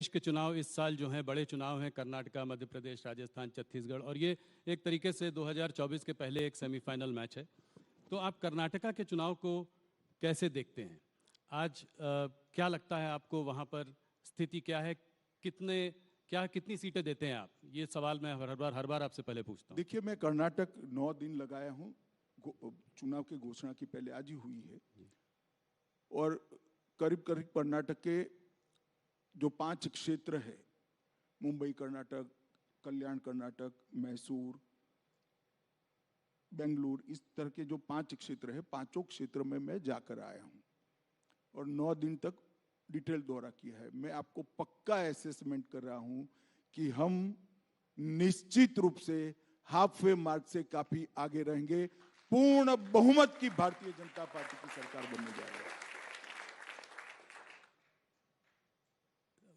देश के चुनाव इस साल जो हैं बड़े चुनाव हैं, कर्नाटका, मध्य प्रदेश, राजस्थान, छत्तीसगढ़, और ये एक तरीके से 2024 के पहले एक सेमीफाइनल मैच है। तो आप कर्नाटका के चुनाव को कैसे देखते हैं? आज क्या लगता है आपको, वहाँ पर स्थिति क्या है? कितनी सीटें देते हैं आप? ये सवाल मैं हर बार आपसे पहले पूछता हूँ। देखिए, मैं कर्नाटक 9 दिन लगाया हूँ, चुनाव की घोषणा की पहले आज ही हुई है, और करीब करीब कर्नाटक के जो 5 क्षेत्र है, मुंबई कर्नाटक, कल्याण कर्नाटक, मैसूर, बेंगलुरु, इस तरह के जो 5 क्षेत्र है, पांचों क्षेत्र में मैं जाकर आया हूं और 9 दिन तक डिटेल दौरा किया है। मैं आपको पक्का असेसमेंट कर रहा हूं कि हम निश्चित रूप से हाफ वे मार्क से काफी आगे रहेंगे। पूर्ण बहुमत की भारतीय जनता पार्टी की सरकार बनने जा रही है।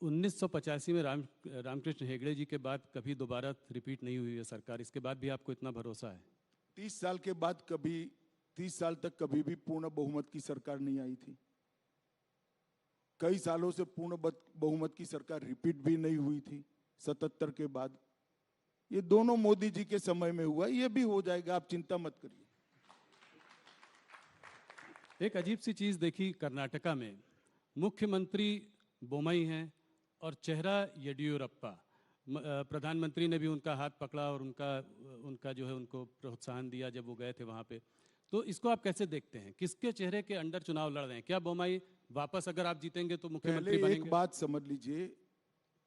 1985 में रामकृष्ण हेगड़े जी के बाद कभी दोबारा रिपीट नहीं हुई है सरकार, इसके बाद भी आपको इतना भरोसा है? 30 साल के बाद 30 साल तक कभी भी पूर्ण बहुमत की सरकार नहीं आई थी। कई सालों से पूर्ण बहुमत की सरकार रिपीट भी नहीं हुई थी 77 के बाद। ये दोनों मोदी जी के समय में हुआ, ये भी हो जाएगा, आप चिंता मत करिए। एक अजीब सी चीज देखी कर्नाटका में, मुख्यमंत्री बोम्मई हैं और चेहरा येडियुरप्पा। प्रधानमंत्री ने भी उनका हाथ पकड़ा और उनका जो है उनको प्रोत्साहन दिया जब वो गए थे वहाँ पे। तो इसको आप कैसे देखते हैं? किसके चेहरे के अंडर चुनाव लड़ रहे हैं? क्या बोम्मई वापस, अगर आप जीतेंगे तो मुख्यमंत्री बनेंगे? एक बात समझ लीजिए,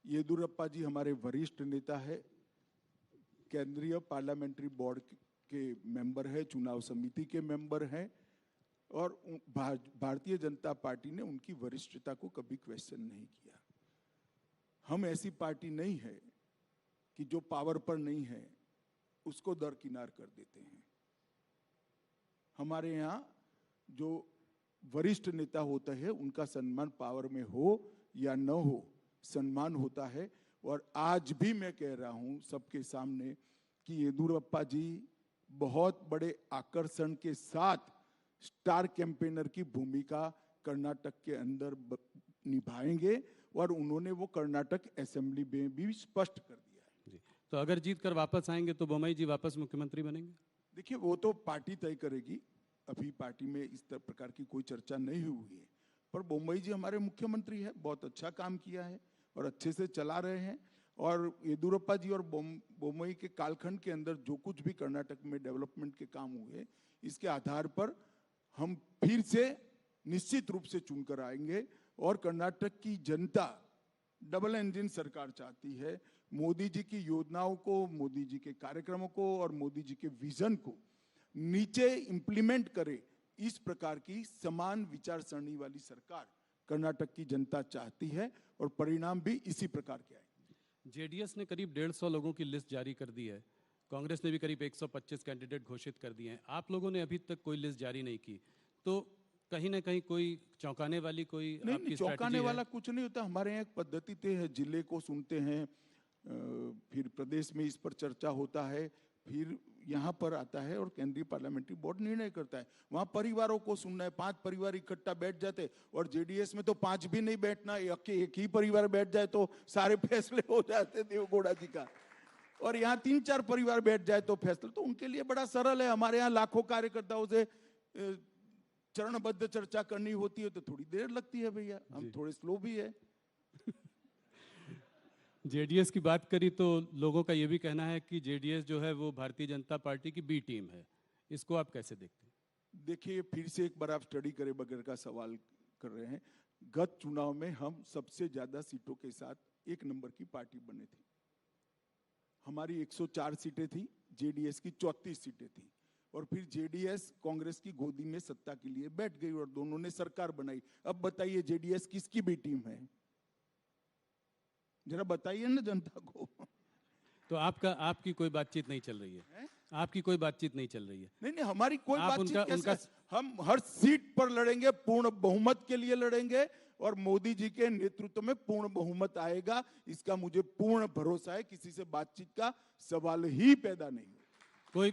येदियुरप्पा जी हमारे वरिष्ठ नेता है, केंद्रीय पार्लियामेंट्री बोर्ड के मेंबर है, चुनाव समिति के मेंबर हैं, और भारतीय जनता पार्टी ने उनकी वरिष्ठता को कभी क्वेश्चन नहीं किया। हम ऐसी पार्टी नहीं है कि जो पावर पर नहीं है उसको दरकिनार कर देते हैं। हमारे यहाँ जो वरिष्ठ नेता होते हैं उनका सम्मान पावर में हो या न हो, सम्मान होता है। और आज भी मैं कह रहा हूं सबके सामने कि येदियुरप्पा जी बहुत बड़े आकर्षण के साथ स्टार कैंपेनर की भूमिका कर्नाटक के अंदर निभाएंगे, और उन्होंने वो कर्नाटक असेंबली में भी स्पष्ट कर दिया है। जी। तो अगर जीत कर वापस आएंगे तो बोम्मई जी वापस मुख्यमंत्री बनेंगे? देखिए, वो तो पार्टी तय करेगी। अभी पार्टी में इस प्रकार की कोई चर्चा नहीं हुई है, पर बोम्मई जी हमारे मुख्यमंत्री है, बहुत अच्छा काम किया है और अच्छे से चला रहे हैं। और येदियुरप्पा जी और बोम्मई के कालखंड के अंदर जो कुछ भी कर्नाटक में डेवलपमेंट के काम हुए, इसके आधार पर हम फिर से निश्चित रूप से चुनकर आएंगे। और कर्नाटक की जनता डबल इंजन सरकार चाहती है। मोदी जी की योजनाओं को, मोदी जी के कार्यक्रमों को और मोदी जी के विजन को नीचे इंप्लीमेंट करे, इस प्रकार की समान विचारसरणी वाली सरकार कर्नाटक की जनता चाहती है, और परिणाम भी इसी प्रकार के आए। जेडीएस ने करीब 150 लोगों की लिस्ट जारी कर दी है, कांग्रेस ने भी करीब 125 कैंडिडेट घोषित कर दिए हैं। आप लोगों ने अभी तक कोई लिस्ट जारी नहीं की, तो कहीं ना कहीं कोई चौंकाने वाली कोई नहीं, चौंकाने वाला कुछ नहीं होता। हमारे यहाँ एक पद्धति तय है, जिले को सुनते हैं, फिर प्रदेश में इस पर चर्चा होता है, फिर यहाँ पर आता है और केंद्रीय पार्लियामेंट्री बोर्ड निर्णय करता है। वहाँ परिवारों को सुनना है, 5 परिवार इकट्ठा बैठ जाते, और जेडीएस में तो 5 भी नहीं बैठना, एक ही परिवार बैठ जाए तो सारे फैसले हो जाते देवगौड़ा जी का। और यहाँ 3-4 परिवार बैठ जाए तो फैसला तो उनके लिए बड़ा सरल है। हमारे यहाँ लाखों कार्यकर्ताओं से चरणबद्ध चर्चा करनी होती है तो थोड़ी देर लगती है भैया, हम थोड़े स्लो भी है। जेडीएस की बात करी तो लोगों का यह भी कहना है कि जेडीएस जो है वो भारतीय जनता पार्टी की बी टीम है, इसको आप कैसे देखते हैं? देखिए, फिर से एक बार आप स्टडी करे बगैर का सवाल कर रहे हैं। गत चुनाव में हम सबसे ज्यादा सीटों के साथ 1 नंबर की पार्टी बने थे। हमारी 104 सीटें थी, जेडीएस की 34 सीटें थी, और फिर जेडीएस कांग्रेस की गोदी में सत्ता के लिए बैठ गई और दोनों ने सरकार बनाई। अब बताइए जेडीएस किसकी बी टीम है? जरा बताइए ना जनता को। तो आपकी कोई बातचीत नहीं चल रही है? आपकी कोई बातचीत नहीं चल रही है? नहीं, हमारी कोई बातचीत उनका हम हर सीट पर लड़ेंगे, पूर्ण बहुमत के लिए लड़ेंगे, और मोदी जी के नेतृत्व में पूर्ण बहुमत आएगा, इसका मुझे पूर्ण भरोसा है। किसी से बातचीत का सवाल ही पैदा नहीं। कोई